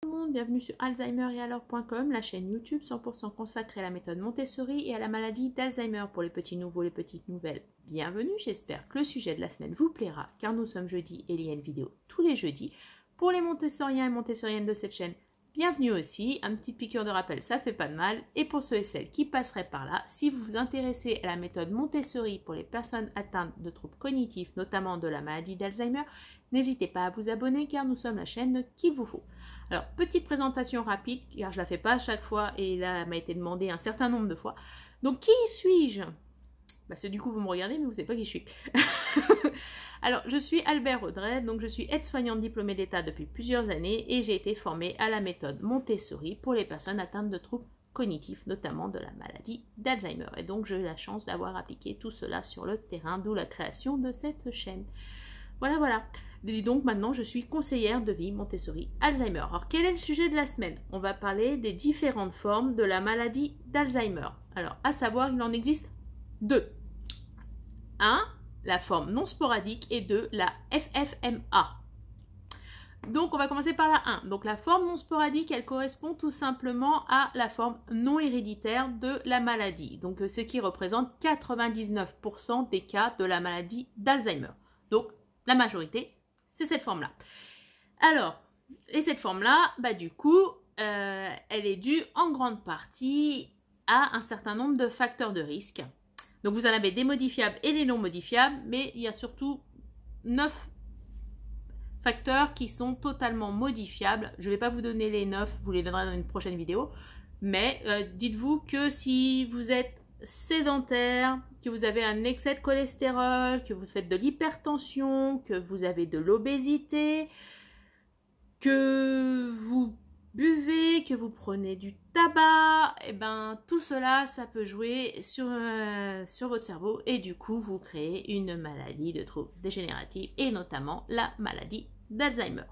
Tout le monde, bienvenue sur alzheimer-et-alors.com, la chaîne YouTube 100% consacrée à la méthode Montessori et à la maladie d'Alzheimer pour les petits nouveaux, les petites nouvelles. Bienvenue, j'espère que le sujet de la semaine vous plaira car nous sommes jeudi et il y a une vidéo tous les jeudis. Pour les Montessoriens et Montessoriennes de cette chaîne, bienvenue aussi, une petite piqûre de rappel, ça fait pas de mal. Et pour ceux et celles qui passeraient par là, si vous vous intéressez à la méthode Montessori pour les personnes atteintes de troubles cognitifs, notamment de la maladie d'Alzheimer, n'hésitez pas à vous abonner car nous sommes la chaîne qu'il vous faut. Alors, petite présentation rapide, car je ne la fais pas à chaque fois et là, elle m'a été demandée un certain nombre de fois. Donc, qui suis-je? C'est du coup, vous me regardez, mais vous ne savez pas qui je suis. Alors, je suis Albert Audret, donc je suis aide-soignante diplômée d'État depuis plusieurs années et j'ai été formée à la méthode Montessori pour les personnes atteintes de troubles cognitifs, notamment de la maladie d'Alzheimer. Et donc, j'ai la chance d'avoir appliqué tout cela sur le terrain, d'où la création de cette chaîne. Voilà. Et donc maintenant, je suis conseillère de vie Montessori Alzheimer. Alors, quel est le sujet de la semaine? On va parler des différentes formes de la maladie d'Alzheimer. Alors, à savoir, il en existe deux. 1, la forme non sporadique et 2, la FFMA. Donc, on va commencer par la 1. Donc, la forme non sporadique, elle correspond tout simplement à la forme non héréditaire de la maladie. Donc, ce qui représente 99% des cas de la maladie d'Alzheimer. Donc, la majorité, c'est cette forme-là. Alors, et cette forme-là, du coup, elle est due en grande partie à un certain nombre de facteurs de risque. Donc, vous en avez des modifiables et des non modifiables, mais il y a surtout 9 facteurs qui sont totalement modifiables. Je ne vais pas vous donner les 9, vous les donnerez dans une prochaine vidéo. Mais dites-vous que si vous êtes sédentaire, que vous avez un excès de cholestérol, que vous faites de l'hypertension, que vous avez de l'obésité, que vous buvez, que vous prenez du tabac, et tout cela, ça peut jouer sur votre cerveau et du coup, vous créez une maladie de troubles dégénératifs et notamment la maladie d'Alzheimer.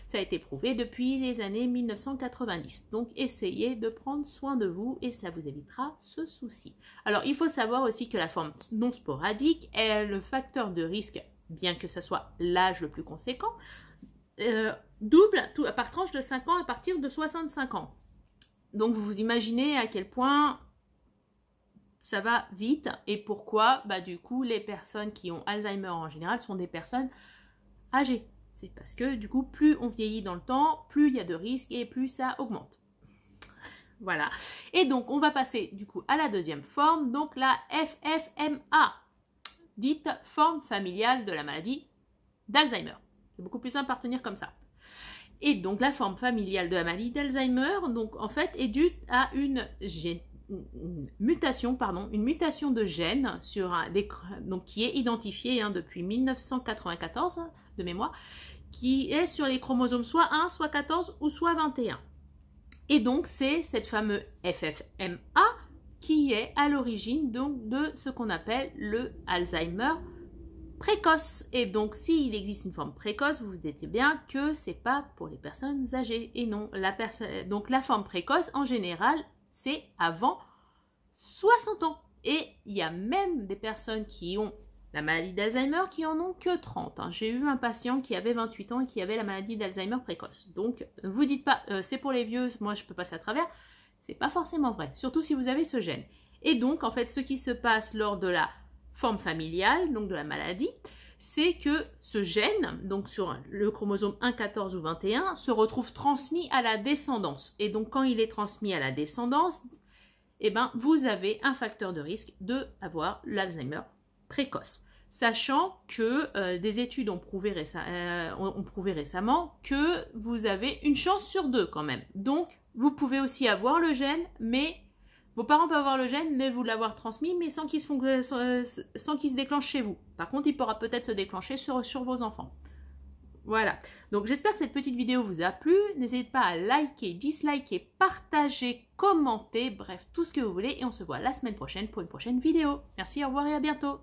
Ça a été prouvé depuis les années 1990. Donc, essayez de prendre soin de vous et ça vous évitera ce souci. Alors, il faut savoir aussi que la forme non sporadique est le facteur de risque, bien que ce soit l'âge le plus conséquent, double par tranche de 5 ans à partir de 65 ans. Donc, vous vous imaginez à quel point ça va vite et pourquoi, du coup, les personnes qui ont Alzheimer en général sont des personnes âgées. C'est parce que du coup, plus on vieillit dans le temps, plus il y a de risques et plus ça augmente. Voilà. Et donc, on va passer du coup à la deuxième forme, donc la FFMA, dite forme familiale de la maladie d'Alzheimer. C'est beaucoup plus simple à retenir comme ça. Et donc, la forme familiale de la maladie d'Alzheimer, donc en fait, est due à une mutation de gène donc, qui est identifiée depuis 1994 de mémoire, qui est sur les chromosomes soit 1, soit 14 ou soit 21. Et donc, c'est cette fameuse FFMA qui est à l'origine donc de ce qu'on appelle le Alzheimer précoce. Et donc, s'il existe une forme précoce, vous vous dites bien que c'est pas pour les personnes âgées. Et non, donc la forme précoce, en général, c'est avant 60 ans. Et il y a même des personnes qui ont la maladie d'Alzheimer qui en ont que 30. J'ai eu un patient qui avait 28 ans et qui avait la maladie d'Alzheimer précoce. Donc, ne vous dites pas, c'est pour les vieux, moi je peux passer à travers. C'est pas forcément vrai, surtout si vous avez ce gène. Et donc, en fait, ce qui se passe lors de la forme familiale, donc de la maladie, c'est que ce gène, donc sur le chromosome 1, 14 ou 21, se retrouve transmis à la descendance. Et donc, quand il est transmis à la descendance, vous avez un facteur de risque d'avoir l'Alzheimer précoce. Sachant que des études ont prouvé récemment que vous avez une chance sur 2 quand même. Donc, vous pouvez aussi avoir le gène, mais vos parents peuvent avoir le gène, mais vous l'avoir transmis, mais sans qu'il se déclenche chez vous. Par contre, il pourra peut-être se déclencher sur vos enfants. Voilà. Donc, j'espère que cette petite vidéo vous a plu. N'hésitez pas à liker, disliker, partager, commenter, bref, tout ce que vous voulez. Et on se voit la semaine prochaine pour une prochaine vidéo. Merci, au revoir et à bientôt.